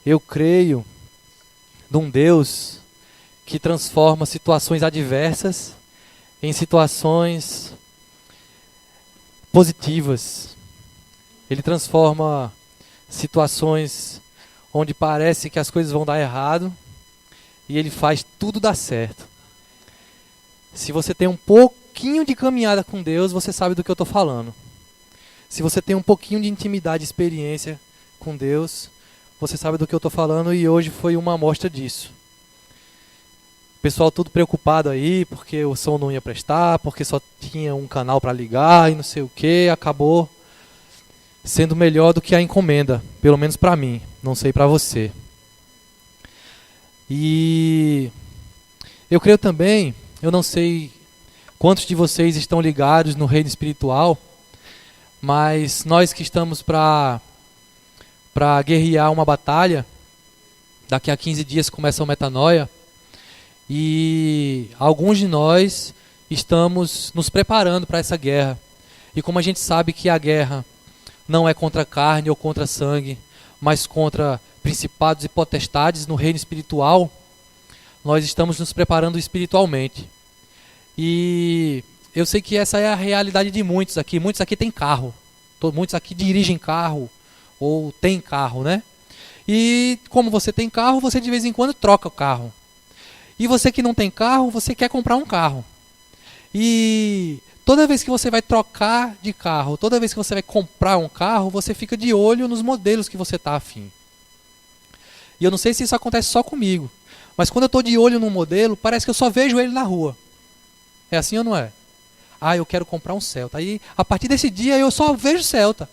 Eu creio num Deus que transforma situações adversas em situações positivas. Ele transforma situações onde parece que as coisas vão dar errado e ele faz tudo dar certo. Se você tem um pouquinho de caminhada com Deus, você sabe do que eu estou falando. Se você tem um pouquinho de intimidade, experiência com Deus, você sabe do que eu estou falando, e hoje foi uma amostra disso. O pessoal tudo preocupado aí, porque o som não ia prestar, porque só tinha um canal para ligar e não sei o que, acabou sendo melhor do que a encomenda, pelo menos para mim, não sei para você. E eu creio também, eu não sei quantos de vocês estão ligados no reino espiritual, mas nós que estamos para guerrear uma batalha, daqui a 15 dias começa o Metanoia, e alguns de nós estamos nos preparando para essa guerra. E como a gente sabe que a guerra não é contra carne ou contra sangue, mas contra principados e potestades no reino espiritual, nós estamos nos preparando espiritualmente. E eu sei que essa é a realidade de muitos aqui. Muitos aqui têm carro. Muitos aqui dirigem carro ou têm carro, né? E como você tem carro, você de vez em quando troca o carro. E você que não tem carro, você quer comprar um carro. E toda vez que você vai trocar de carro, toda vez que você vai comprar um carro, você fica de olho nos modelos que você está afim. E eu não sei se isso acontece só comigo, mas quando eu estou de olho num modelo, parece que eu só vejo ele na rua. É assim ou não é? Ah, eu quero comprar um Celta. Aí, a partir desse dia, eu só vejo Celta.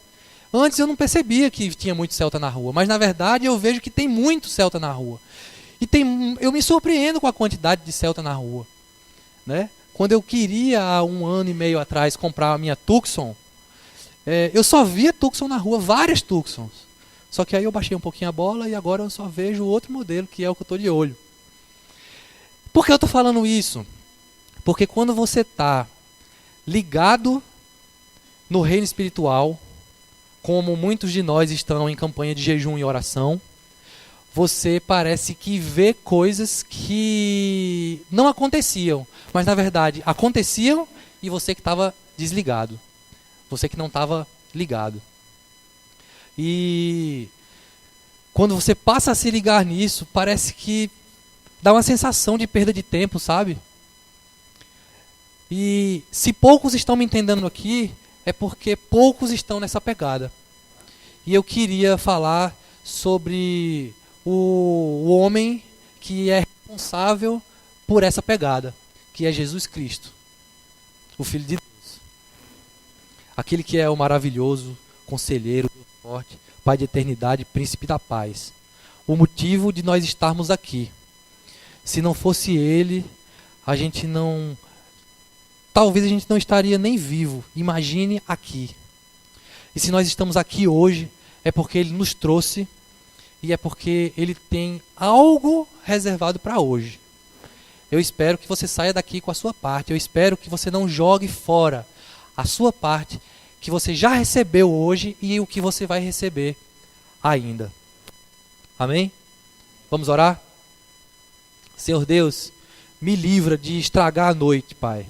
Antes eu não percebia que tinha muito Celta na rua, mas na verdade eu vejo que tem muito Celta na rua. E eu me surpreendo com a quantidade de Celta na rua, né? Quando eu queria, há 1 ano e meio atrás, comprar a minha Tucson, eu só via Tucson na rua, várias Tucsons. Só que aí eu baixei um pouquinho a bola e agora eu só vejo outro modelo, que é o que eu estou de olho. Por que eu estou falando isso? Porque quando você está ligado no reino espiritual, como muitos de nós estão em campanha de jejum e oração, você parece que vê coisas que não aconteciam, mas na verdade aconteciam, e você que estava desligado, você que não estava ligado. E quando você passa a se ligar nisso, parece que dá uma sensação de perda de tempo, sabe? E se poucos estão me entendendo aqui, é porque poucos estão nessa pegada. E eu queria falar sobre o homem que é responsável por essa pegada, que é Jesus Cristo, o Filho de Deus. Aquele que é o maravilhoso conselheiro, Deus forte, Pai de eternidade, príncipe da paz. O motivo de nós estarmos aqui. Se não fosse Ele, talvez a gente não estaria nem vivo. Imagine aqui. E se nós estamos aqui hoje, é porque Ele nos trouxe e é porque Ele tem algo reservado para hoje. Eu espero que você saia daqui com a sua parte. Eu espero que você não jogue fora a sua parte que você já recebeu hoje e o que você vai receber ainda. Amém? Vamos orar? Senhor Deus, me livra de estragar a noite, Pai.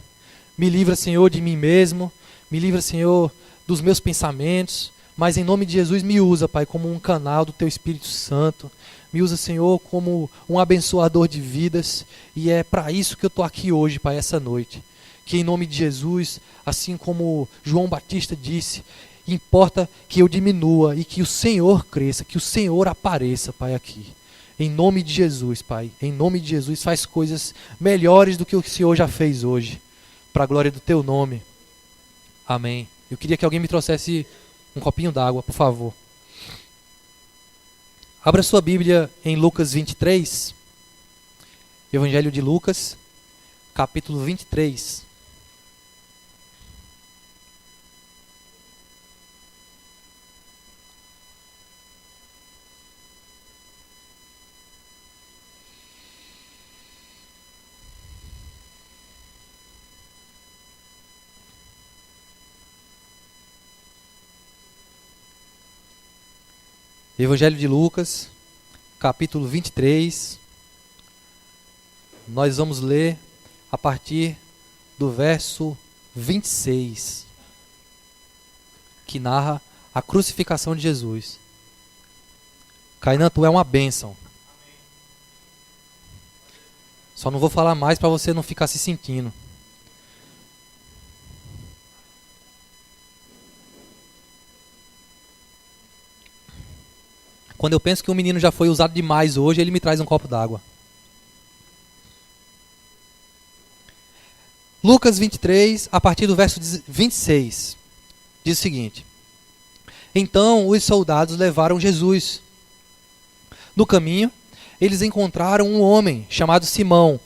Me livra, Senhor, de mim mesmo. Me livra, Senhor, dos meus pensamentos. Mas em nome de Jesus me usa, Pai, como um canal do Teu Espírito Santo. Me usa, Senhor, como um abençoador de vidas. E é para isso que eu estou aqui hoje, Pai, essa noite. Que em nome de Jesus, assim como João Batista disse, importa que eu diminua e que o Senhor cresça, que o Senhor apareça, Pai, aqui. Em nome de Jesus, Pai. Em nome de Jesus, faz coisas melhores do que o Senhor já fez hoje. Para a glória do Teu nome. Amém. Eu queria que alguém me trouxesse um copinho d'água, por favor. Abra sua Bíblia em Lucas 23. Evangelho de Lucas, capítulo 23. Evangelho de Lucas, capítulo 23. Nós vamos ler a partir do verso 26, que narra a crucificação de Jesus. Kainan, tu é uma bênção. Só não vou falar mais para você não ficar se sentindo. Quando eu penso que um menino já foi usado demais hoje, ele me traz um copo d'água. Lucas 23, a partir do verso 26, diz o seguinte: Então os soldados levaram Jesus. No caminho, eles encontraram um homem chamado Simão,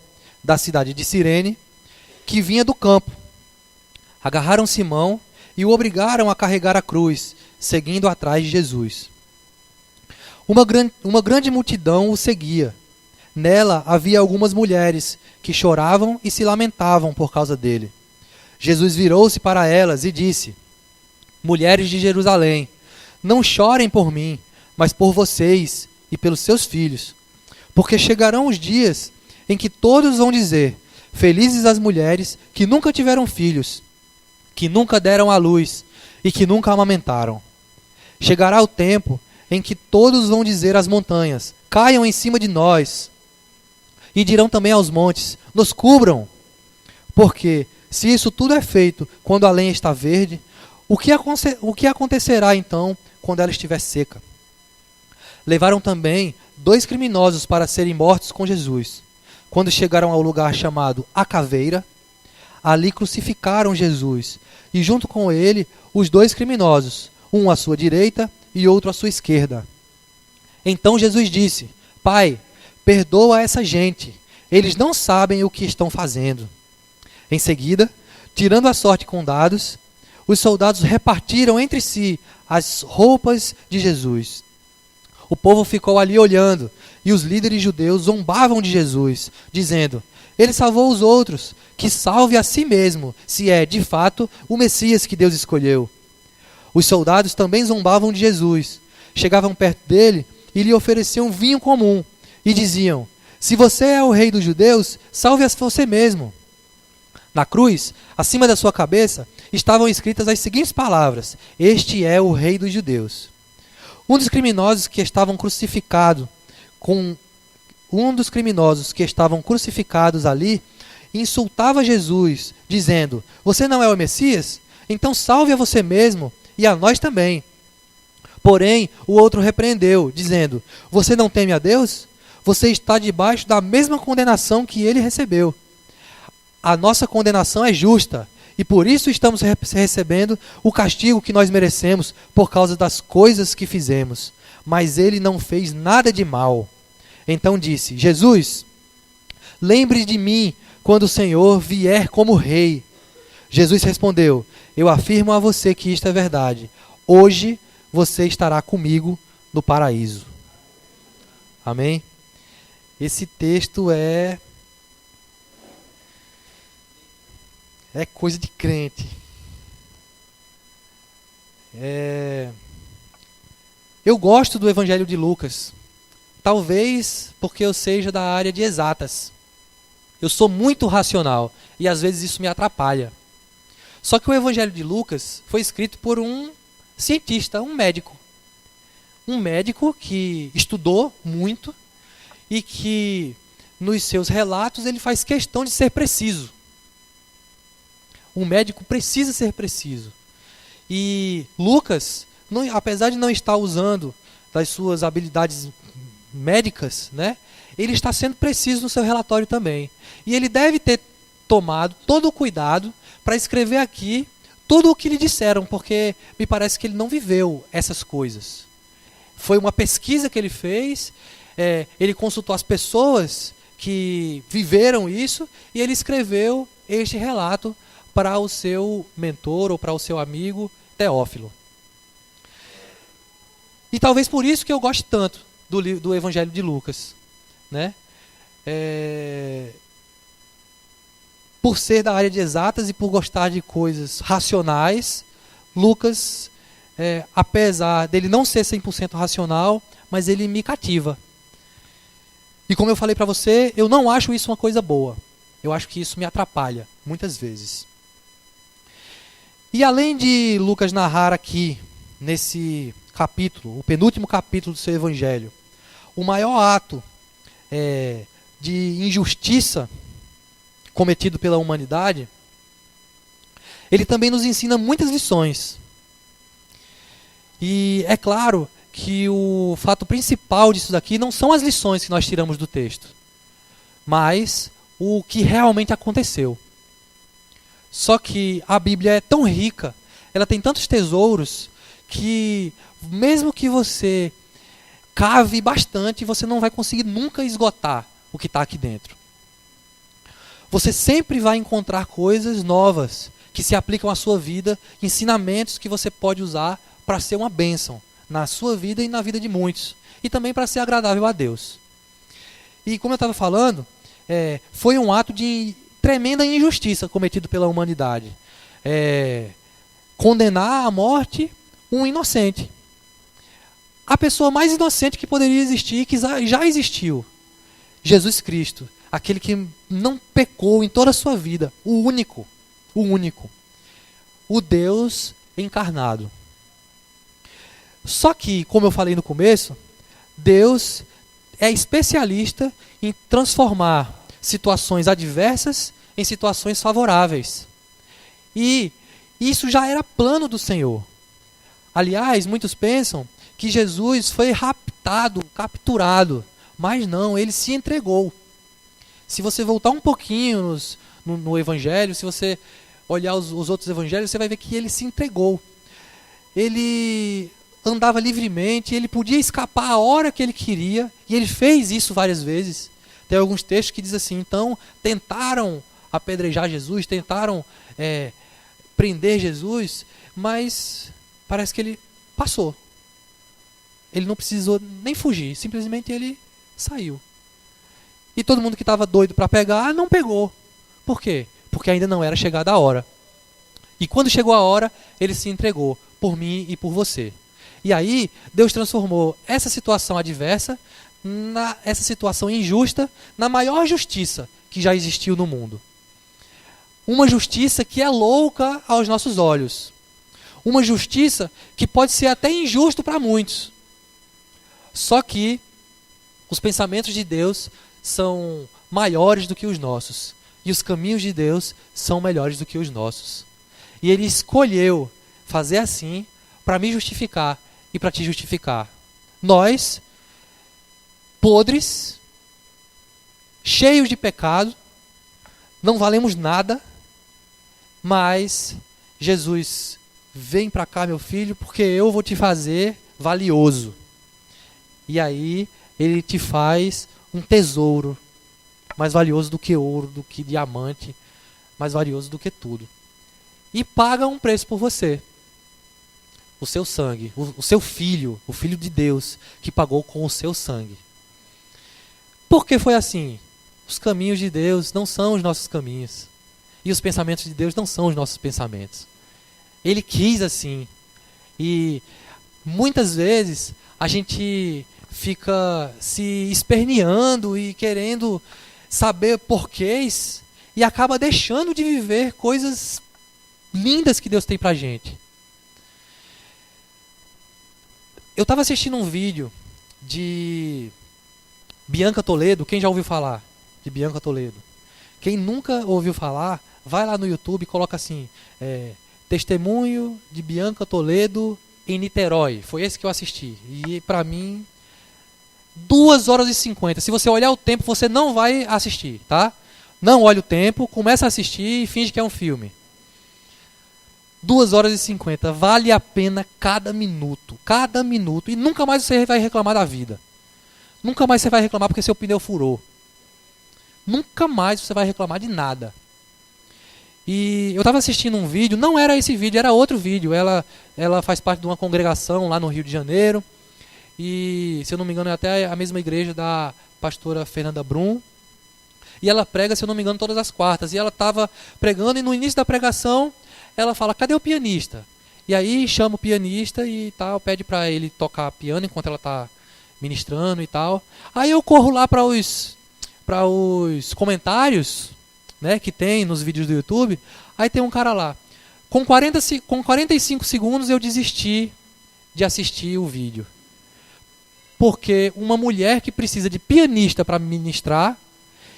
da cidade de Cirene, que vinha do campo. Agarraram Simão e o obrigaram a carregar a cruz, seguindo atrás de Jesus. Uma grande multidão o seguia. Nela havia algumas mulheres que choravam e se lamentavam por causa dele. Jesus virou-se para elas e disse: Mulheres de Jerusalém, não chorem por mim, mas por vocês e pelos seus filhos. Porque chegarão os dias em que todos vão dizer: Felizes as mulheres que nunca tiveram filhos, que nunca deram à luz e que nunca amamentaram. Chegará o tempo em que todos vão dizer às montanhas: Caiam em cima de nós. E dirão também aos montes: Nos cubram. Porque, se isso tudo é feito quando a lenha está verde, o que acontecerá então quando ela estiver seca? Levaram também 2 criminosos para serem mortos com Jesus. Quando chegaram ao lugar chamado A Caveira, ali crucificaram Jesus, e junto com ele os 2 criminosos, um à sua direita e outro à sua esquerda. Então Jesus disse: Pai, perdoa essa gente, eles não sabem o que estão fazendo. Em seguida, tirando a sorte com dados, os soldados repartiram entre si as roupas de Jesus. O povo ficou ali olhando, e os líderes judeus zombavam de Jesus, dizendo: Ele salvou os outros, que salve a si mesmo, se é, de fato, o Messias que Deus escolheu. Os soldados também zombavam de Jesus. Chegavam perto dele e lhe ofereciam vinho comum. E diziam: Se você é o rei dos judeus, salve-se você mesmo. Na cruz, acima da sua cabeça, estavam escritas as seguintes palavras: Este é o rei dos judeus. Um dos criminosos que estavam crucificados ali insultava Jesus, dizendo: Você não é o Messias? Então salve a você mesmo e a nós também. Porém, o outro repreendeu, dizendo: Você não teme a Deus? Você está debaixo da mesma condenação que ele recebeu. A nossa condenação é justa, e por isso estamos recebendo o castigo que nós merecemos por causa das coisas que fizemos. Mas ele não fez nada de mal. Então disse: Jesus, lembre de mim quando o Senhor vier como rei. Jesus respondeu: Eu afirmo a você que isto é verdade. Hoje você estará comigo no paraíso. Amém? Esse texto é coisa de crente. Eu gosto do Evangelho de Lucas. Talvez porque eu seja da área de exatas. Eu sou muito racional e às vezes isso me atrapalha. Só que o Evangelho de Lucas foi escrito por um cientista, um médico. Um médico que estudou muito e que nos seus relatos ele faz questão de ser preciso. Um médico precisa ser preciso. E Lucas, apesar de não estar usando das suas habilidades médicas, né, ele está sendo preciso no seu relatório também. E ele deve ter tomado todo o cuidado para escrever aqui tudo o que lhe disseram, porque me parece que ele não viveu essas coisas. Foi uma pesquisa que ele fez, ele consultou as pessoas que viveram isso e ele escreveu este relato para o seu mentor ou para o seu amigo Teófilo. E talvez por isso que eu goste tanto do Evangelho de Lucas, né? Por ser da área de exatas e por gostar de coisas racionais, Lucas, apesar dele não ser 100% racional, mas ele me cativa. E como eu falei para você, eu não acho isso uma coisa boa. Eu acho que isso me atrapalha, muitas vezes. E além de Lucas narrar aqui, nesse capítulo, o penúltimo capítulo do seu evangelho, o maior ato de injustiça cometido pela humanidade, ele também nos ensina muitas lições. E é claro que o fato principal disso daqui não são as lições que nós tiramos do texto, mas o que realmente aconteceu. Só que a Bíblia é tão rica, ela tem tantos tesouros, que mesmo que você cave bastante, você não vai conseguir nunca esgotar o que está aqui dentro. Você sempre vai encontrar coisas novas que se aplicam à sua vida, ensinamentos que você pode usar para ser uma bênção na sua vida e na vida de muitos, e também para ser agradável a Deus. E como eu estava falando, foi um ato de tremenda injustiça cometido pela humanidade. Condenar à morte um inocente. A pessoa mais inocente que poderia existir, que já existiu. Jesus Cristo, aquele que não pecou em toda a sua vida, o único, o Deus encarnado. Só que, como eu falei no começo, Deus é especialista em transformar situações adversas em situações favoráveis. E isso já era plano do Senhor. Aliás, muitos pensam que Jesus foi raptado, capturado, mas não, ele se entregou. Se você voltar um pouquinho no Evangelho, se você olhar os outros Evangelhos, você vai ver que ele se entregou. Ele andava livremente, ele podia escapar a hora que ele queria, e ele fez isso várias vezes. Tem alguns textos que dizem assim, então, tentaram apedrejar Jesus, tentaram prender Jesus, mas parece que ele passou. Ele não precisou nem fugir, simplesmente ele saiu. E todo mundo que estava doido para pegar, não pegou. Por quê? Porque ainda não era chegada a hora. E quando chegou a hora, ele se entregou por mim e por você. E aí, Deus transformou essa situação adversa, essa situação injusta, na maior justiça que já existiu no mundo. Uma justiça que é louca aos nossos olhos. Uma justiça que pode ser até injusto para muitos. Só que os pensamentos de Deus são maiores do que os nossos. E os caminhos de Deus são melhores do que os nossos. E Ele escolheu fazer assim para me justificar e para te justificar. Nós, podres, cheios de pecado, não valemos nada, mas Jesus, vem para cá, meu filho, porque eu vou te fazer valioso. E aí ele te faz um tesouro mais valioso do que ouro, do que diamante, mais valioso do que tudo. E paga um preço por você. O seu sangue, o seu filho, o Filho de Deus, que pagou com o seu sangue. Por que foi assim? Os caminhos de Deus não são os nossos caminhos. E os pensamentos de Deus não são os nossos pensamentos. Ele quis assim. E muitas vezes a gente fica se esperneando e querendo saber porquês e acaba deixando de viver coisas lindas que Deus tem pra gente. Eu estava assistindo um vídeo de Bianca Toledo. Quem já ouviu falar de Bianca Toledo? Quem nunca ouviu falar, vai lá no YouTube e coloca assim, testemunho de Bianca Toledo em Niterói. Foi esse que eu assisti. E pra mim, 2h50. Se você olhar o tempo, você não vai assistir, tá? Não olhe o tempo, começa a assistir e finge que é um filme. 2h50. Vale a pena cada minuto. Cada minuto. E nunca mais você vai reclamar da vida. Nunca mais você vai reclamar porque seu pneu furou. Nunca mais você vai reclamar de nada. E eu estava assistindo um vídeo, não era esse vídeo, era outro vídeo. Ela faz parte de uma congregação lá no Rio de Janeiro. E, se eu não me engano, é até a mesma igreja da pastora Fernanda Brum. E ela prega, se eu não me engano, todas as quartas. E ela estava pregando e no início da pregação, ela fala, cadê o pianista? E aí chama o pianista e tal, pede para ele tocar piano enquanto ela está ministrando e tal. Aí eu corro lá para os comentários, né, que tem nos vídeos do YouTube. Aí tem um cara lá. Com 45 segundos eu desisti de assistir o vídeo. Porque uma mulher que precisa de pianista para ministrar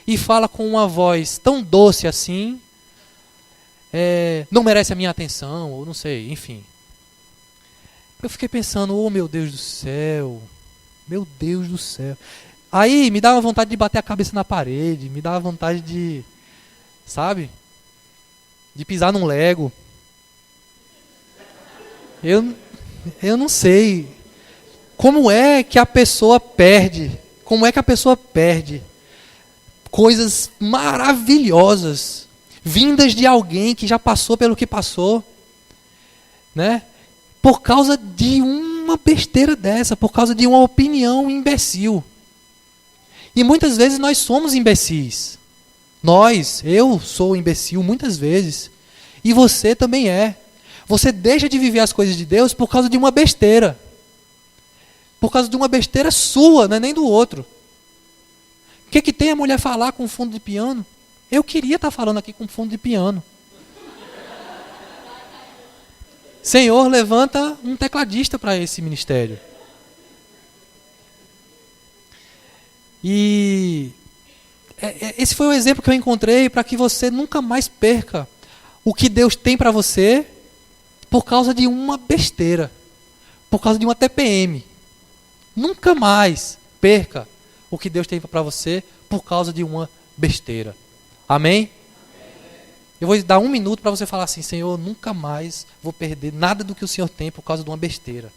e fala com uma voz tão doce assim, não merece a minha atenção, ou não sei, enfim. Eu fiquei pensando, oh meu Deus do céu, meu Deus do céu. Aí me dava vontade de bater a cabeça na parede, me dava vontade de, sabe, de pisar num Lego. Eu não sei como é que a pessoa perde, coisas maravilhosas, vindas de alguém que já passou pelo que passou, né? Por causa de uma besteira dessa, por causa de uma opinião imbecil. E muitas vezes nós somos imbecis. Eu sou imbecil muitas vezes. E você também é. Você deixa de viver as coisas de Deus por causa de uma besteira. Por causa de uma besteira sua, não é nem do outro. O que tem a mulher falar com fundo de piano? Eu queria estar falando aqui com fundo de piano. Senhor, levanta um tecladista para esse ministério. E esse foi o exemplo que eu encontrei para que você nunca mais perca o que Deus tem para você por causa de uma besteira, por causa de uma TPM. Nunca mais perca o que Deus tem para você por causa de uma besteira. Amém? Eu vou dar 1 minuto para você falar assim, Senhor, nunca mais vou perder nada do que o Senhor tem por causa de uma besteira.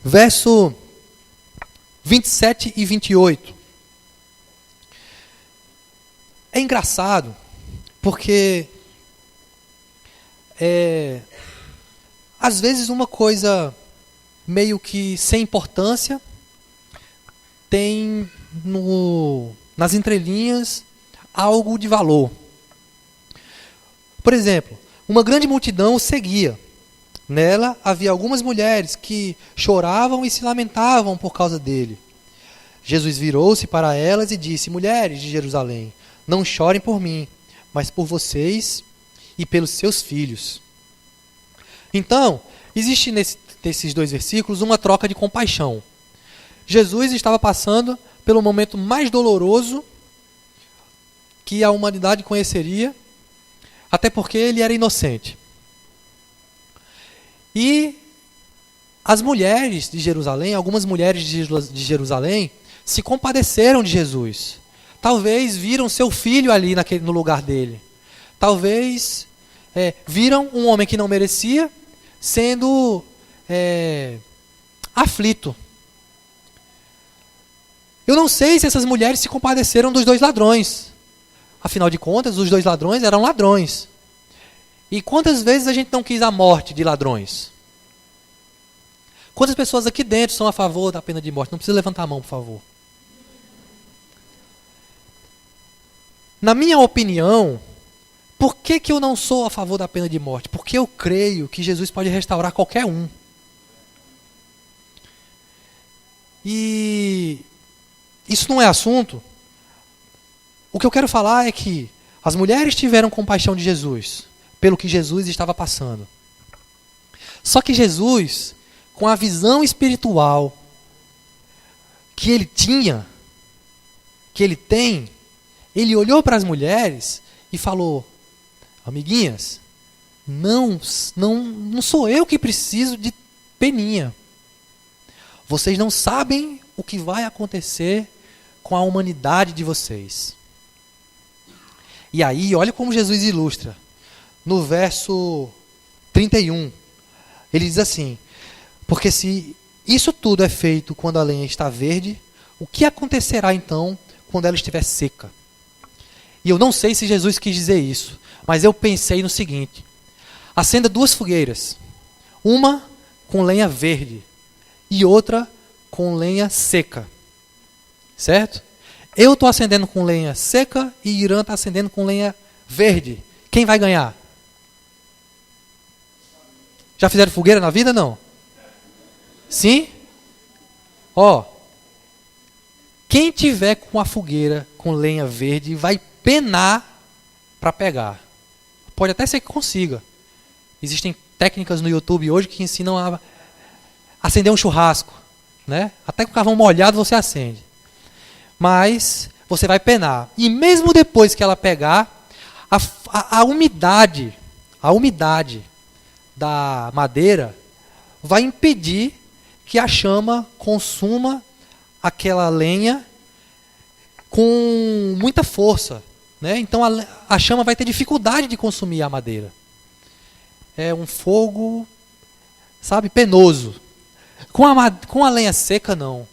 Verso 27 e 28. É engraçado, porque às vezes uma coisa meio que sem importância tem nas entrelinhas algo de valor. Por exemplo, uma grande multidão o seguia. Nela havia algumas mulheres que choravam e se lamentavam por causa dele. Jesus virou-se para elas e disse, mulheres de Jerusalém, não chorem por mim, mas por vocês e pelos seus filhos. Então, existe nesses 2 versículos uma troca de compaixão. Jesus estava passando pelo momento mais doloroso que a humanidade conheceria, até porque ele era inocente. E as mulheres de Jerusalém, algumas mulheres de Jerusalém, se compadeceram de Jesus. Talvez viram seu filho ali no lugar dele. Talvez viram um homem que não merecia sendo aflito. Eu não sei se essas mulheres se compadeceram dos 2 ladrões. Afinal de contas, os 2 ladrões eram ladrões. E quantas vezes a gente não quis a morte de ladrões? Quantas pessoas aqui dentro são a favor da pena de morte? Não precisa levantar a mão, por favor. Na minha opinião, por que eu não sou a favor da pena de morte? Porque eu creio que Jesus pode restaurar qualquer um. E isso não é assunto. O que eu quero falar é que as mulheres tiveram compaixão de Jesus pelo que Jesus estava passando. Só que Jesus, com a visão espiritual que ele tinha, que ele tem, ele olhou para as mulheres e falou, amiguinhas, não sou eu que preciso de peninha. Vocês não sabem o que vai acontecer com a humanidade de vocês. E aí, olha como Jesus ilustra. No verso 31, ele diz assim, porque se isso tudo é feito quando a lenha está verde, o que acontecerá então quando ela estiver seca? E eu não sei se Jesus quis dizer isso, mas eu pensei no seguinte, acenda 2 fogueiras, uma com lenha verde e outra com lenha seca, certo? Eu estou acendendo com lenha seca e Irã está acendendo com lenha verde. Quem vai ganhar? Já fizeram fogueira na vida? Não? Sim? Ó, quem tiver com a fogueira com lenha verde vai penar para pegar. Pode até ser que consiga. Existem técnicas no YouTube hoje que ensinam a acender um churrasco, né? Até com o carvão molhado você acende. Mas você vai penar. E mesmo depois que ela pegar, a umidade da madeira vai impedir que a chama consuma aquela lenha com muita força, né? Então a chama vai ter dificuldade de consumir a madeira. É um fogo, sabe, penoso. Com a lenha seca, não.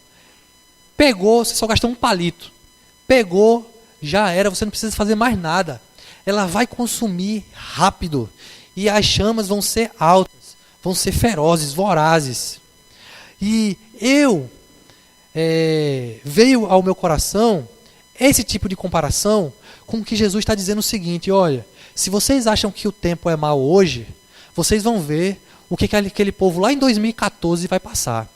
Pegou, você só gastou um palito. Pegou, já era, você não precisa fazer mais nada. Ela vai consumir rápido. E as chamas vão ser altas, vão ser ferozes, vorazes. E veio ao meu coração esse tipo de comparação com que Jesus está dizendo o seguinte: olha, se vocês acham que o tempo é mau hoje, vocês vão ver o que aquele povo lá em 2014 vai passar.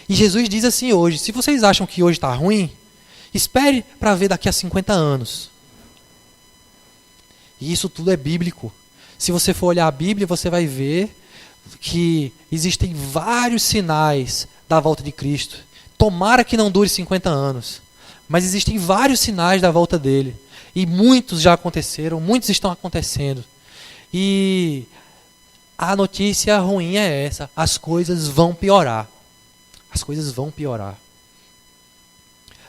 E Jesus diz assim hoje: se vocês acham que hoje está ruim, espere para ver daqui a 50 anos. E isso tudo é bíblico. Se você for olhar a Bíblia, você vai ver que existem vários sinais da volta de Cristo. Tomara que não dure 50 anos. Mas existem vários sinais da volta dele. E muitos já aconteceram, muitos estão acontecendo. E a notícia ruim é essa: as coisas vão piorar. As coisas vão piorar.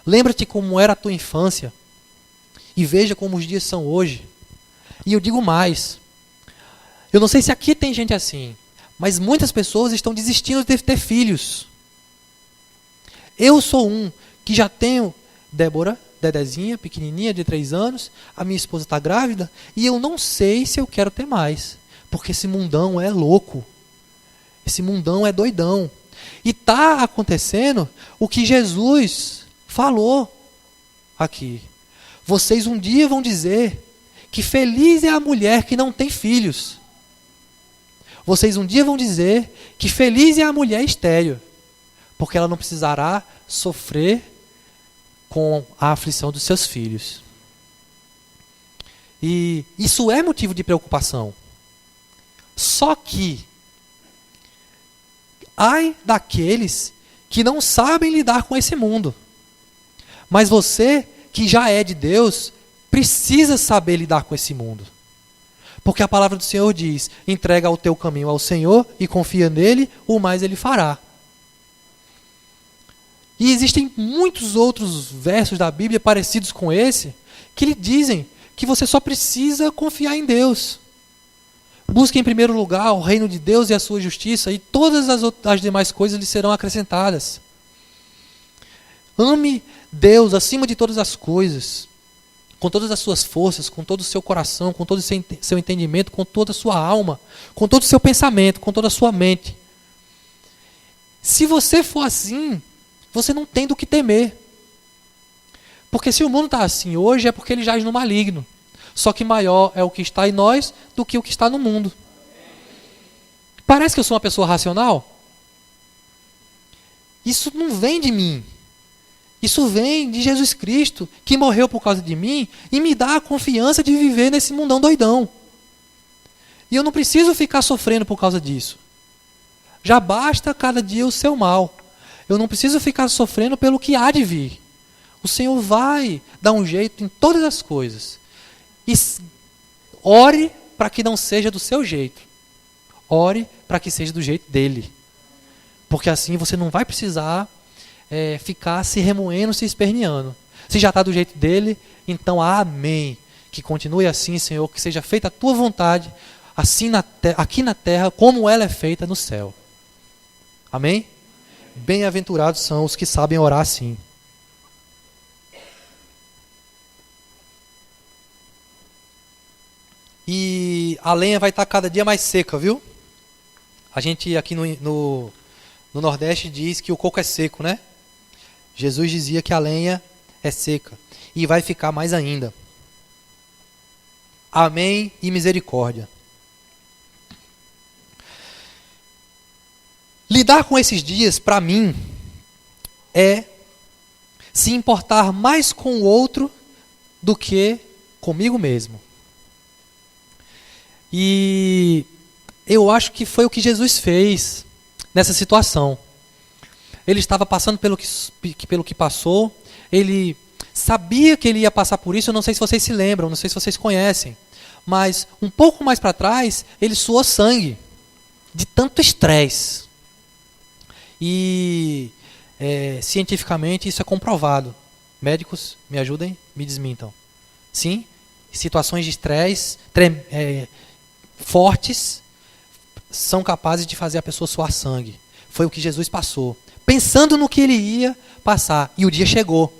Lembra-te como era a tua infância e veja como os dias são hoje. E eu digo mais. Eu não sei se aqui tem gente assim, mas muitas pessoas estão desistindo de ter filhos. Eu sou um que já tenho Débora, Dedezinha, pequenininha, de 3 anos. A minha esposa está grávida e eu não sei se eu quero ter mais. Porque esse mundão é louco. Esse mundão é doidão. E está acontecendo o que Jesus falou aqui. Vocês um dia vão dizer que feliz é a mulher que não tem filhos. Vocês um dia vão dizer que feliz é a mulher estéril, porque ela não precisará sofrer com a aflição dos seus filhos. E isso é motivo de preocupação. Só que ai daqueles que não sabem lidar com esse mundo. Mas você, que já é de Deus, precisa saber lidar com esse mundo. Porque a palavra do Senhor diz: entrega o teu caminho ao Senhor e confia nele, o mais ele fará. E existem muitos outros versos da Bíblia parecidos com esse, que lhe dizem que você só precisa confiar em Deus. Busque em primeiro lugar o reino de Deus e a sua justiça, e todas as demais coisas lhe serão acrescentadas. Ame Deus acima de todas as coisas, com todas as suas forças, com todo o seu coração, com todo o seu entendimento, com toda a sua alma, com todo o seu pensamento, com toda a sua mente. Se você for assim, você não tem do que temer. Porque se o mundo está assim hoje, é porque ele jaz no maligno. Só que maior é o que está em nós do que o que está no mundo. Parece que eu sou uma pessoa racional? Isso não vem de mim. Isso vem de Jesus Cristo, que morreu por causa de mim e me dá a confiança de viver nesse mundão doidão. E eu não preciso ficar sofrendo por causa disso. Já basta cada dia o seu mal. Eu não preciso ficar sofrendo pelo que há de vir. O Senhor vai dar um jeito em todas as coisas. E ore para que não seja do seu jeito. Ore para que seja do jeito dele. Porque assim você não vai precisar ficar se remoendo, se esperneando. Se já está do jeito dele, então amém. Que continue assim, Senhor, que seja feita a tua vontade, assim aqui na terra, como ela é feita no céu. Amém? Bem-aventurados são os que sabem orar assim. E a lenha vai estar cada dia mais seca, viu? A gente aqui no Nordeste diz que o coco é seco, né? Jesus dizia que a lenha é seca e vai ficar mais ainda. Amém e misericórdia. Lidar com esses dias, para mim, é se importar mais com o outro do que comigo mesmo. E eu acho que foi o que Jesus fez nessa situação. Ele estava passando pelo que passou, ele sabia que ele ia passar por isso. Eu não sei se vocês se lembram, não sei se vocês conhecem, mas um pouco mais para trás, ele suou sangue de tanto estresse. E cientificamente isso é comprovado. Médicos, me ajudem, me desmintam. Sim, situações de estresse fortes são capazes de fazer a pessoa suar sangue. Foi o que Jesus passou, pensando no que ele ia passar. E o dia chegou.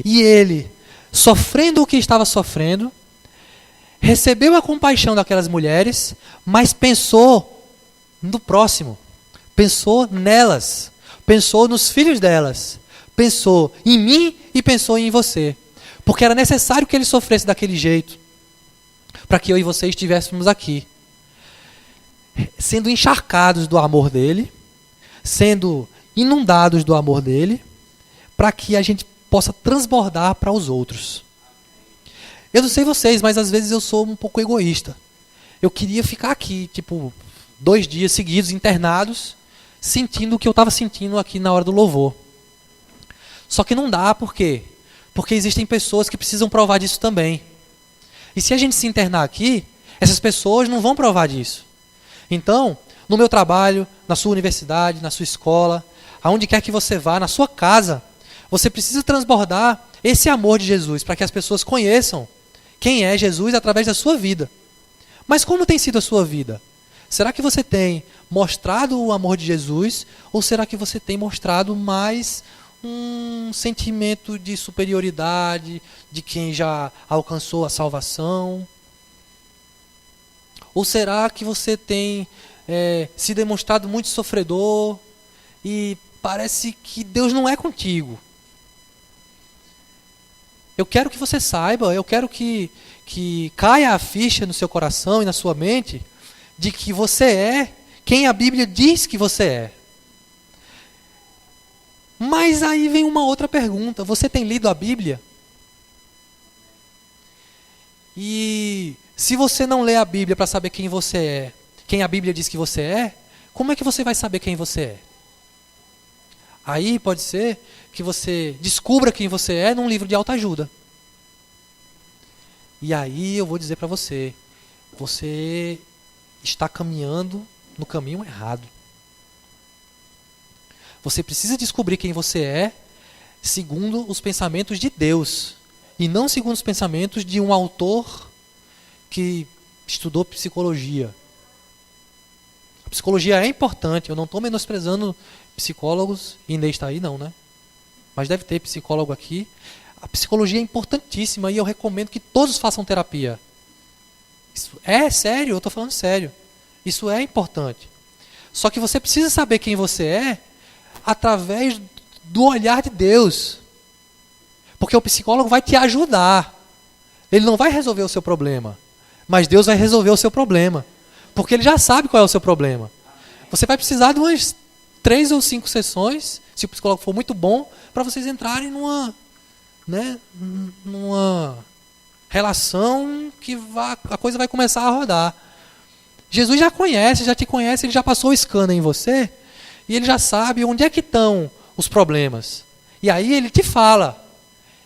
E ele, sofrendo o que estava sofrendo, recebeu a compaixão daquelas mulheres, mas pensou no próximo. Pensou nelas. Pensou nos filhos delas. Pensou em mim e pensou em você. Porque era necessário que ele sofresse daquele jeito, para que eu e você estivéssemos aqui, sendo encharcados do amor dele, sendo inundados do amor dele, para que a gente possa transbordar para os outros. Eu não sei vocês, mas às vezes eu sou um pouco egoísta. Eu queria ficar aqui, 2 dias seguidos, internados, sentindo o que eu estava sentindo aqui na hora do louvor. Só que não dá, por quê? Porque existem pessoas que precisam provar disso também. E se a gente se internar aqui, essas pessoas não vão provar disso. Então, no meu trabalho, na sua universidade, na sua escola, aonde quer que você vá, na sua casa, você precisa transbordar esse amor de Jesus, para que as pessoas conheçam quem é Jesus através da sua vida. Mas como tem sido a sua vida? Será que você tem mostrado o amor de Jesus, ou será que você tem mostrado mais um sentimento de superioridade de quem já alcançou a salvação? Ou será que você tem se demonstrado muito sofredor e parece que Deus não é contigo? Eu quero que você saiba, eu quero que caia a ficha no seu coração e na sua mente de que você é quem a Bíblia diz que você é. Mas aí vem uma outra pergunta. Você tem lido a Bíblia? E se você não lê a Bíblia para saber quem você é, quem a Bíblia diz que você é, como é que você vai saber quem você é? Aí pode ser que você descubra quem você é num livro de autoajuda. E aí eu vou dizer para você, você está caminhando no caminho errado. Você precisa descobrir quem você é segundo os pensamentos de Deus e não segundo os pensamentos de um autor que estudou psicologia. A psicologia é importante, eu não estou menosprezando psicólogos, e Inês está aí não, né? Mas deve ter psicólogo aqui. A psicologia é importantíssima e eu recomendo que todos façam terapia. Isso é sério, eu estou falando sério. Isso é importante. Só que você precisa saber quem você é através do olhar de Deus. Porque o psicólogo vai te ajudar. Ele não vai resolver o seu problema. Mas Deus vai resolver o seu problema. Porque Ele já sabe qual é o seu problema. Você vai precisar de umas 3 ou 5 sessões, se o psicólogo for muito bom, para vocês entrarem numa relação que a coisa vai começar a rodar. Jesus já te conhece, Ele já passou o scanner em você, e Ele já sabe onde é que estão os problemas. E aí Ele te fala.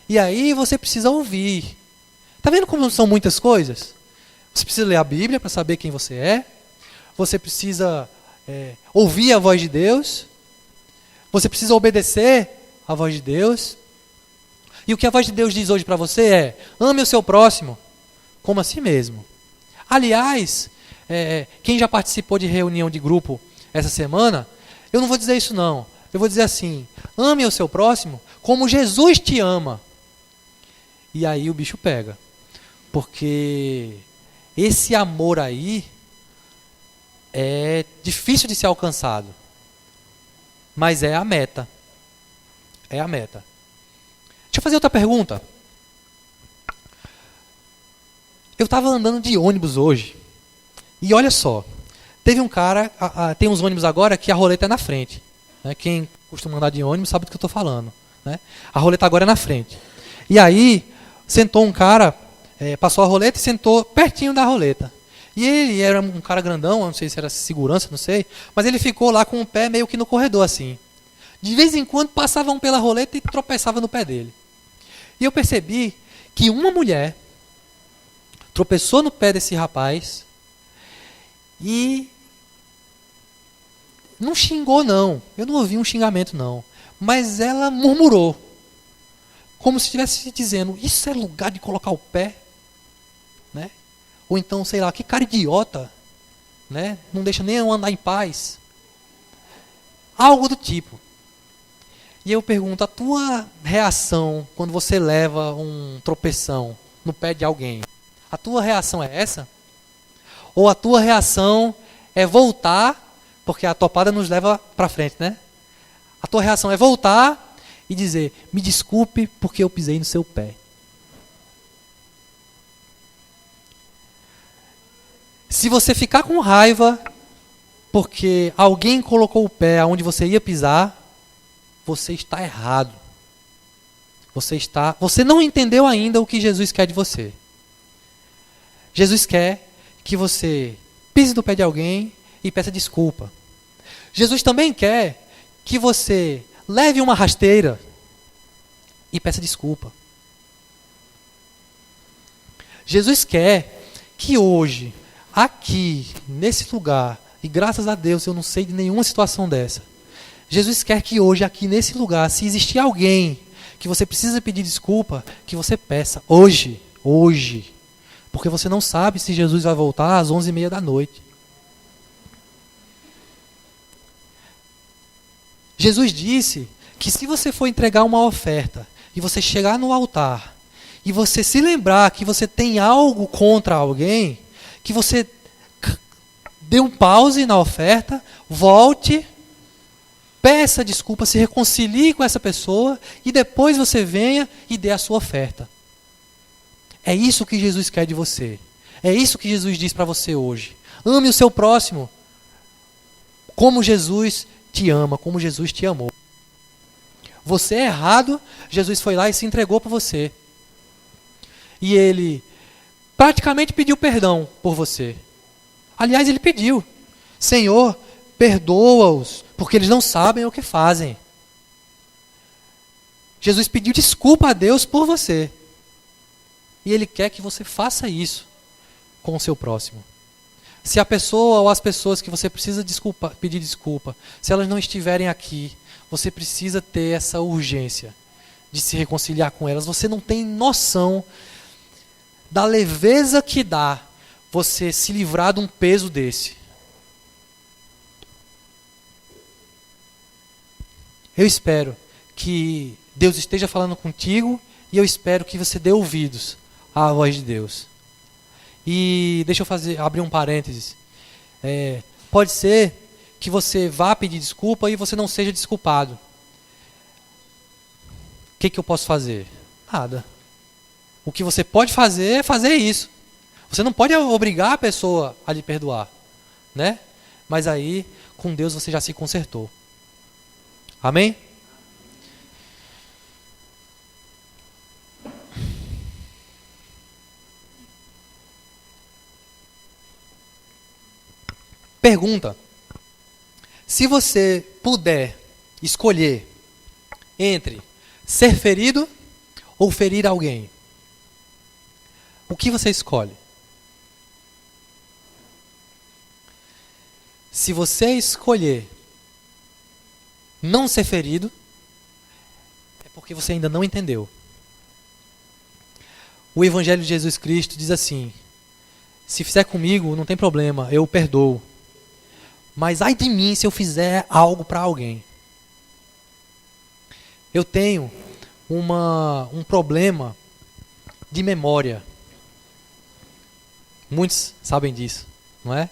E aí você precisa ouvir. Está vendo como são muitas coisas? Você precisa ler a Bíblia para saber quem você é. Você precisa ouvir a voz de Deus. Você precisa obedecer à voz de Deus. E o que a voz de Deus diz hoje para você é: ame o seu próximo como a si mesmo. Aliás, quem já participou de reunião de grupo essa semana, eu não vou dizer isso não. Eu vou dizer assim: ame o seu próximo como Jesus te ama. E aí o bicho pega. Porque esse amor aí é difícil de ser alcançado. Mas é a meta. É a meta. Deixa eu fazer outra pergunta. Eu estava andando de ônibus hoje. E olha só. Teve um cara... tem uns ônibus agora que a roleta é na frente. Né? Quem costuma andar de ônibus sabe do que eu estou falando. Né? A roleta agora é na frente. E aí, sentou um cara... passou a roleta e sentou pertinho da roleta. E ele era um cara grandão, não sei se era segurança, não sei. Mas ele ficou lá com o pé meio que no corredor, assim. De vez em quando passavam pela roleta e tropeçava no pé dele. E eu percebi que uma mulher tropeçou no pé desse rapaz e não xingou, não. Eu não ouvi um xingamento, não. Mas ela murmurou. Como se estivesse dizendo, isso é lugar de colocar o pé? Né? Ou então, sei lá, que cara idiota. Né? Não deixa nem eu andar em paz. Algo do tipo. E eu pergunto, a tua reação quando você leva um tropeção no pé de alguém, a tua reação é essa? Ou a tua reação é voltar, porque a topada nos leva para frente, né? A tua reação é voltar e dizer, me desculpe porque eu pisei no seu pé. Se você ficar com raiva porque alguém colocou o pé onde você ia pisar, você está errado. Você não entendeu ainda o que Jesus quer de você. Jesus quer que você pise no pé de alguém e peça desculpa. Jesus também quer que você leve uma rasteira e peça desculpa. Jesus quer que hoje, aqui, nesse lugar, e graças a Deus eu não sei de nenhuma situação dessa, Jesus quer que hoje, aqui nesse lugar, se existir alguém que você precisa pedir desculpa, que você peça hoje. Porque você não sabe se Jesus vai voltar às 11h30 da noite. Jesus disse que se você for entregar uma oferta e você chegar no altar e você se lembrar que você tem algo contra alguém, que você dê um pause na oferta, volte, peça desculpa, se reconcilie com essa pessoa e depois você venha e dê a sua oferta. É isso que Jesus quer de você. É isso que Jesus diz para você hoje. Ame o seu próximo como Jesus te ama, como Jesus te amou. Você é errado, Jesus foi lá e se entregou para você. E ele praticamente pediu perdão por você. Aliás, ele pediu, Senhor, perdoa-os, porque eles não sabem o que fazem. Jesus pediu desculpa a Deus por você. E Ele quer que você faça isso com o seu próximo. Se a pessoa ou as pessoas que você precisa pedir desculpa, se elas não estiverem aqui, você precisa ter essa urgência de se reconciliar com elas. Você não tem noção da leveza que dá você se livrar de um peso desse. Eu espero que Deus esteja falando contigo e eu espero que você dê ouvidos à voz de Deus. E deixa eu abrir um parênteses. Pode ser que você vá pedir desculpa e você não seja desculpado. O que eu posso fazer? Nada. O que você pode fazer é fazer isso. Você não pode obrigar a pessoa a lhe perdoar, né? Mas aí, com Deus você já se consertou. Amém? Pergunta: se você puder escolher entre ser ferido ou ferir alguém, o que você escolhe? Se você escolher não ser ferido, é porque você ainda não entendeu. O Evangelho de Jesus Cristo diz assim: se fizer comigo, não tem problema, eu perdoo. Mas ai de mim se eu fizer algo para alguém. Eu tenho um problema de memória. Muitos sabem disso, não é?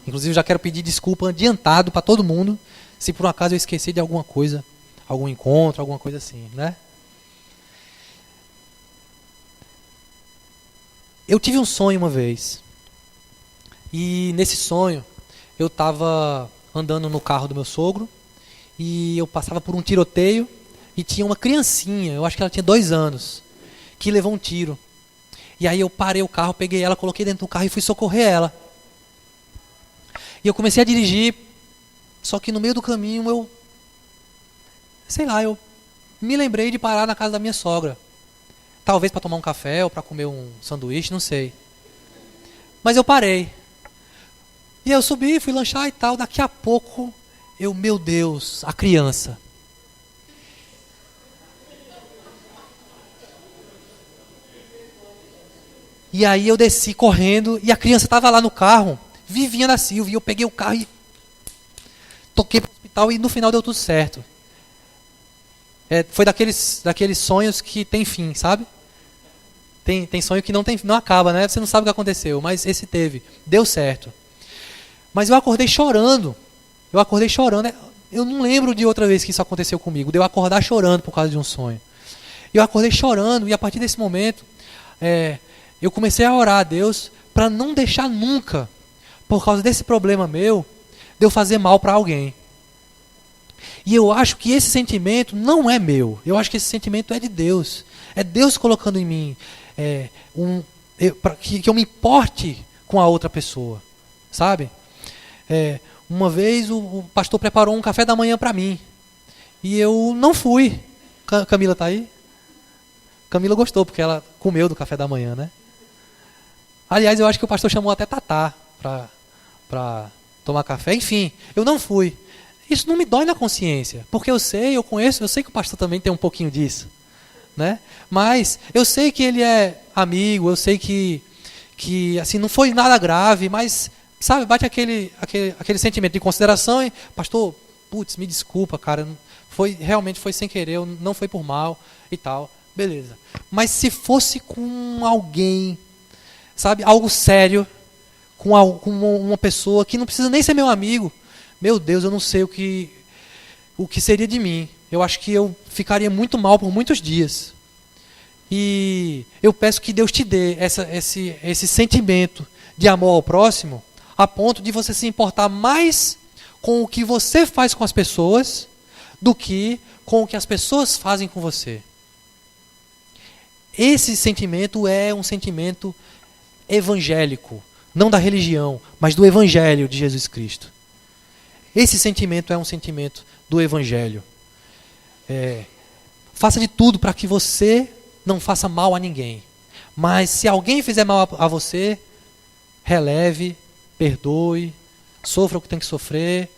Inclusive, eu já quero pedir desculpa adiantado para todo mundo, se por um acaso eu esquecer de alguma coisa algum encontro, alguma coisa assim, né? Eu tive um sonho uma vez. E nesse sonho, eu estava andando no carro do meu sogro e eu passava por um tiroteio e tinha uma criancinha, eu acho que ela tinha 2 anos, que levou um tiro. E aí eu parei o carro, peguei ela, coloquei dentro do carro e fui socorrer ela. E eu comecei a dirigir, só que no meio do caminho eu me lembrei de parar na casa da minha sogra. Talvez para tomar um café ou para comer um sanduíche, não sei. Mas eu parei. E eu subi, fui lanchar e tal. Daqui a pouco, meu Deus, a criança. E aí eu desci correndo e a criança estava lá no carro, Vivinha da Silva. E eu peguei o carro e toquei para o hospital e no final deu tudo certo. Foi daqueles sonhos que tem fim, sabe? Tem sonho que não acaba, né? Você não sabe o que aconteceu, mas esse teve. Deu certo. Mas eu acordei chorando. Eu não lembro de outra vez que isso aconteceu comigo, de eu acordar chorando por causa de um sonho. Eu acordei chorando e a partir desse momento, eu comecei a orar a Deus para não deixar nunca, por causa desse problema meu, de eu fazer mal para alguém. E eu acho que esse sentimento não é meu. Eu acho que esse sentimento é de Deus. É Deus colocando em mim que eu me importe com a outra pessoa. Sabe? Uma vez o pastor preparou um café da manhã para mim. E eu não fui. Camila está aí? Camila gostou, porque ela comeu do café da manhã, né? Aliás, eu acho que o pastor chamou até Tatá para tomar café. Enfim, eu não fui. Isso não me dói na consciência, porque eu sei que o pastor também tem um pouquinho disso, né? Mas eu sei que ele é amigo, eu sei que assim, não foi nada grave, mas, sabe, bate aquele sentimento de consideração e, pastor, putz, me desculpa, cara, realmente foi sem querer, não foi por mal e tal, beleza. Mas se fosse com alguém, sabe, algo sério, com uma pessoa que não precisa nem ser meu amigo, meu Deus, eu não sei o que seria de mim. Eu acho que eu ficaria muito mal por muitos dias. E eu peço que Deus te dê esse sentimento de amor ao próximo, a ponto de você se importar mais com o que você faz com as pessoas do que com o que as pessoas fazem com você. Esse sentimento é um sentimento evangélico, não da religião, mas do evangelho de Jesus Cristo. Esse sentimento é um sentimento do evangelho. Faça de tudo para que você não faça mal a ninguém. Mas se alguém fizer mal a você, releve, perdoe, sofra o que tem que sofrer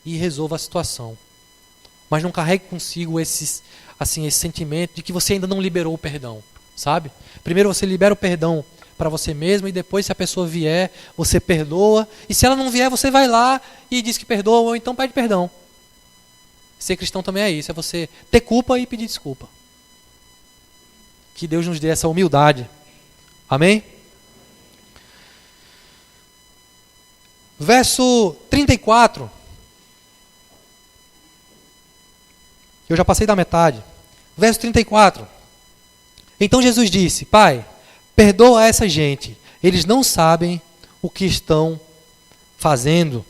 e resolva a situação. Mas não carregue consigo esse sentimento de que você ainda não liberou o perdão, sabe? Primeiro você libera o perdão para você mesmo e depois, se a pessoa vier, você perdoa. E se ela não vier, você vai lá e diz que perdoa ou então pede perdão. Ser cristão também é isso, é você ter culpa e pedir desculpa. Que Deus nos dê essa humildade. Amém? Verso 34. Eu já passei da metade. Verso 34. Então Jesus disse: Pai, perdoa essa gente, eles não sabem o que estão fazendo.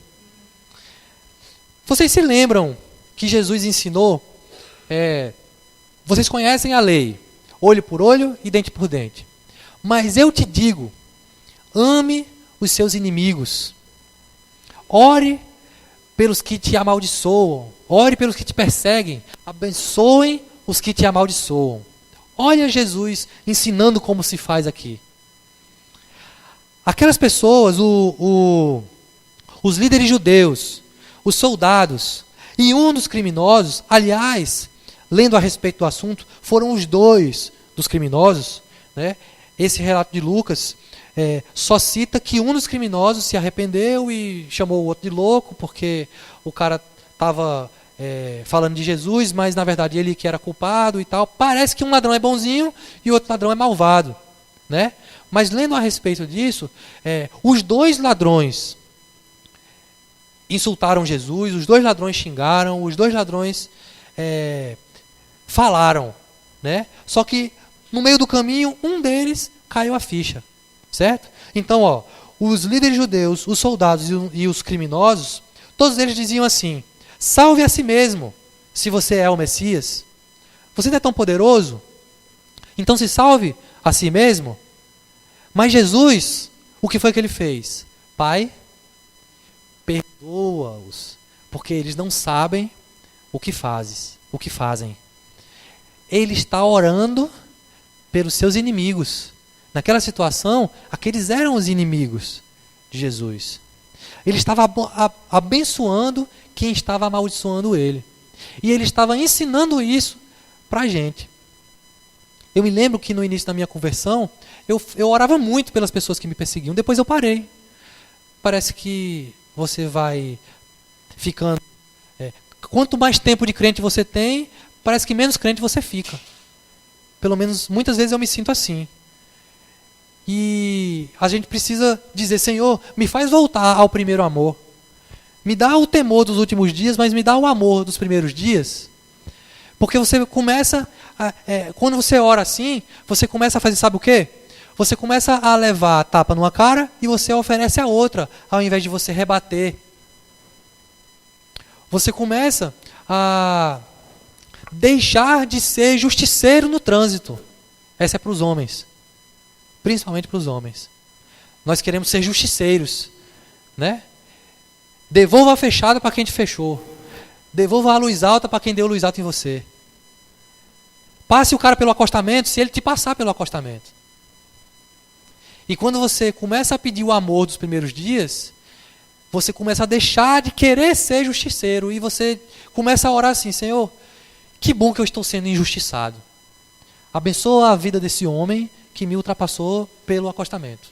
Vocês se lembram que Jesus ensinou? Vocês conhecem a lei, olho por olho e dente por dente. Mas eu te digo, ame os seus inimigos. Ore pelos que te amaldiçoam. Ore pelos que te perseguem. Abençoem os que te amaldiçoam. Olha Jesus ensinando como se faz aqui. Aquelas pessoas, os líderes judeus, os soldados e um dos criminosos, aliás, lendo a respeito do assunto, foram os 2 dos criminosos, né? Esse relato de Lucas só cita que um dos criminosos se arrependeu e chamou o outro de louco, porque o cara estava falando de Jesus, mas na verdade ele que era culpado e tal. Parece que um ladrão é bonzinho e o outro ladrão é malvado, né? Mas lendo a respeito disso, os 2 ladrões insultaram Jesus, os 2 ladrões xingaram, os 2 ladrões falaram, né? Só que no meio do caminho, um deles caiu a ficha, certo? Então, os líderes judeus, os soldados e os criminosos, todos eles diziam assim: salve a si mesmo, se você é o Messias. Você não é tão poderoso? Então se salve a si mesmo. Mas Jesus, o que foi que ele fez? Pai, perdoa-os, porque eles não sabem o que fazem. Ele está orando pelos seus inimigos. Naquela situação, aqueles eram os inimigos de Jesus. Ele estava abençoando quem estava amaldiçoando ele. E ele estava ensinando isso para a gente. Eu me lembro que no início da minha conversão, eu orava muito pelas pessoas que me perseguiam. Depois eu parei. Parece que você vai ficando... quanto mais tempo de crente você tem, parece que menos crente você fica. Pelo menos, muitas vezes eu me sinto assim. E a gente precisa dizer: Senhor, me faz voltar ao primeiro amor. Me dá o temor dos últimos dias, mas me dá o amor dos primeiros dias. Porque você começa, quando você ora assim, você começa a fazer, sabe o quê? Você começa a levar a tapa numa cara e você oferece a outra, ao invés de você rebater. Você começa a deixar de ser justiceiro no trânsito. Essa é para os homens. Principalmente para os homens. Nós queremos ser justiceiros, né? Devolva a fechada para quem te fechou. Devolva a luz alta para quem deu luz alta em você. Passe o cara pelo acostamento se ele te passar pelo acostamento. E quando você começa a pedir o amor dos primeiros dias, você começa a deixar de querer ser justiceiro. E você começa a orar assim: Senhor, que bom que eu estou sendo injustiçado. Abençoa a vida desse homem que me ultrapassou pelo acostamento.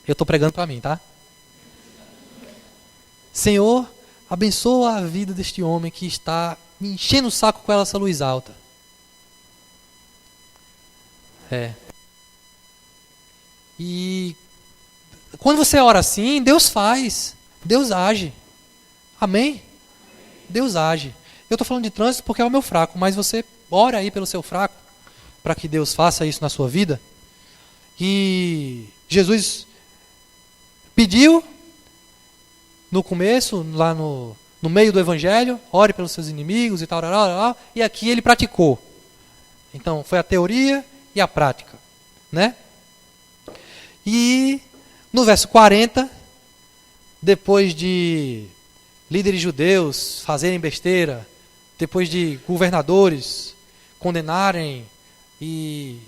Eu estou pregando para mim, tá? Senhor, abençoa a vida deste homem que está me enchendo o saco com essa luz alta. E quando você ora assim, Deus faz. Deus age. Amém? Deus age. Eu estou falando de trânsito porque é o meu fraco, mas você ora aí pelo seu fraco, para que Deus faça isso na sua vida. E Jesus pediu no começo, lá no meio do evangelho: ore pelos seus inimigos e tal, e aqui ele praticou. Então foi a teoria e a prática, né? E no verso 40, depois de líderes judeus fazerem besteira, depois de governadores condenarem e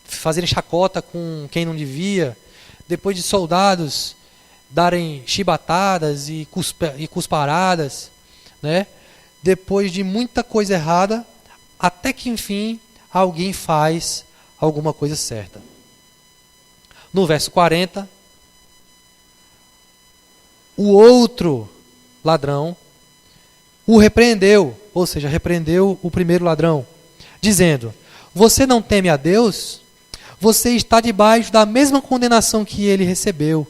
fazerem chacota com quem não devia, depois de soldados darem chibatadas e cusparadas, né? Depois de muita coisa errada, até que enfim alguém faz alguma coisa certa. No verso 40, o outro ladrão o repreendeu, ou seja, repreendeu o primeiro ladrão, dizendo: você não teme a Deus? Você está debaixo da mesma condenação que ele recebeu.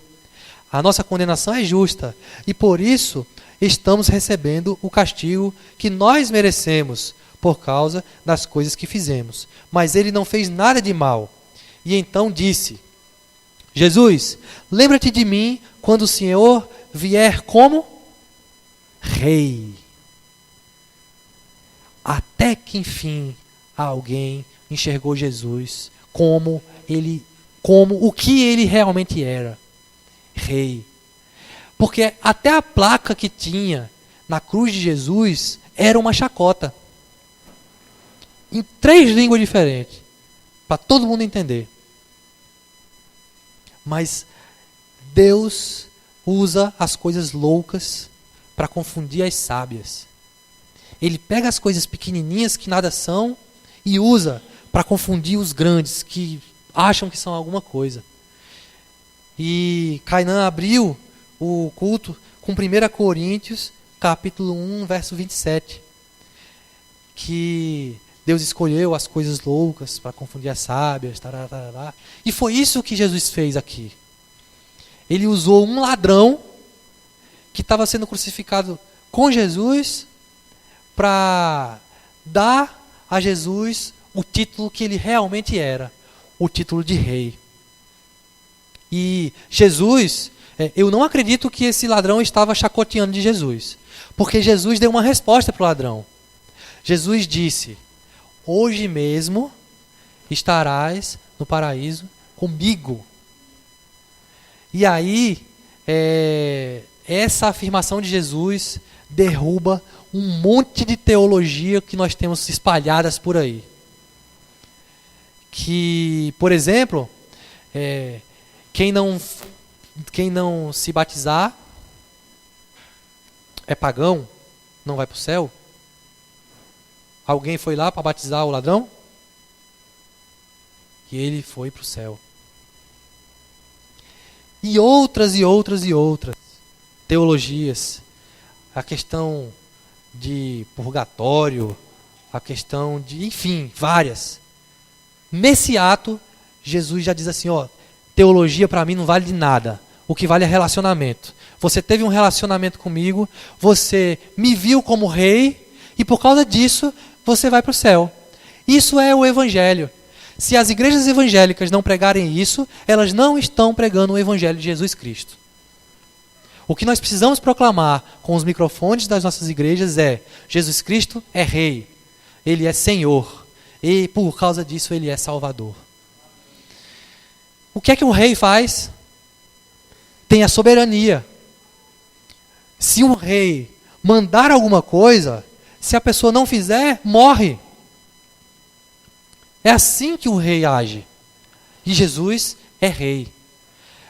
A nossa condenação é justa e por isso estamos recebendo o castigo que nós merecemos por causa das coisas que fizemos. Mas ele não fez nada de mal. E então disse: Jesus, lembra-te de mim quando o Senhor vier como rei. Até que enfim alguém enxergou Jesus como o que ele realmente era: rei. Porque até a placa que tinha na cruz de Jesus era uma chacota, em 3 línguas diferentes, para todo mundo entender. Mas Deus usa as coisas loucas para confundir as sábias. Ele pega as coisas pequenininhas que nada são e usa para confundir os grandes que acham que são alguma coisa. E Kainan abriu o culto com 1 Coríntios, capítulo 1, verso 27. Que Deus escolheu as coisas loucas para confundir as sábias. Tarará. E foi isso que Jesus fez aqui. Ele usou um ladrão que estava sendo crucificado com Jesus para dar a Jesus o título que ele realmente era, o título de rei. E Jesus, eu não acredito que esse ladrão estava chacoteando de Jesus, porque Jesus deu uma resposta para o ladrão. Jesus disse: hoje mesmo estarás no paraíso comigo. E aí, essa afirmação de Jesus derruba um monte de teologia que nós temos espalhadas por aí. Que, por exemplo, quem não se batizar é pagão, não vai para o céu. Alguém foi lá para batizar o ladrão? E ele foi para o céu. E outras teologias. A questão de purgatório, a questão de, enfim, várias. Nesse ato, Jesus já diz assim, teologia para mim não vale de nada. O que vale é relacionamento. Você teve um relacionamento comigo, você me viu como rei, e por causa disso, você vai para o céu. Isso é o evangelho. Se as igrejas evangélicas não pregarem isso, elas não estão pregando o evangelho de Jesus Cristo. O que nós precisamos proclamar com os microfones das nossas igrejas é: Jesus Cristo é rei, ele é Senhor, e por causa disso ele é Salvador. O que é que um rei faz? Tem a soberania. Se um rei mandar alguma coisa, se a pessoa não fizer, morre. É assim que o rei age. E Jesus é rei.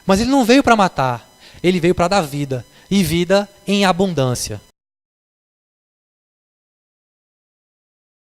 Mas ele não veio para matar, ele veio para dar vida. E vida em abundância.